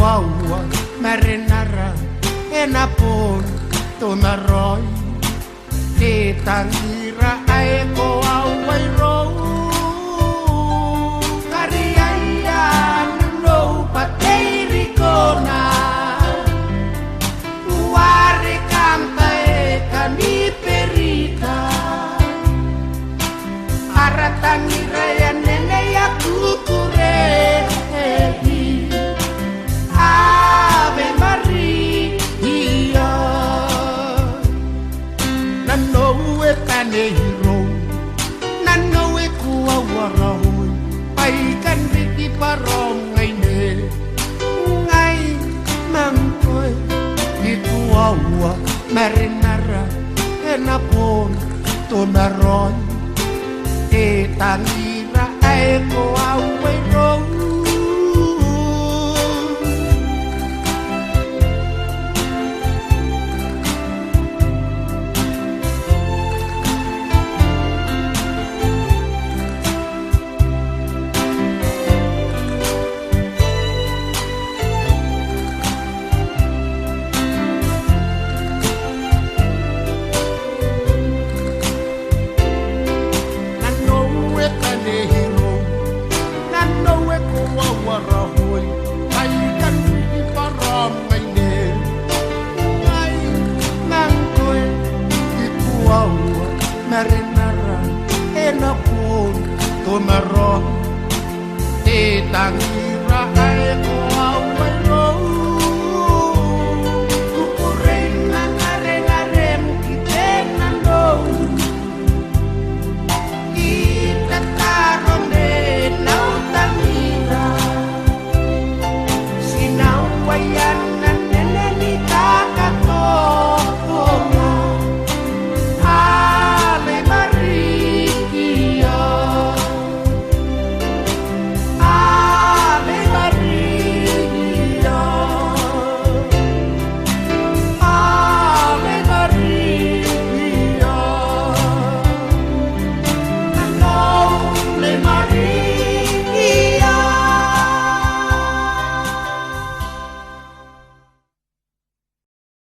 kuaua marinara e na pon to na roi te tangira ai ko au wai ro kariaia no pateri kona uare canta e cani perita aratangira ya nene ya kukure hero nano e kua warahoi pai kan riki parong ngai ne ngai mangkoi i tua ua marinara e na pon to maroi e tangira e ko au e rou marinara e na pun to marron e tangira e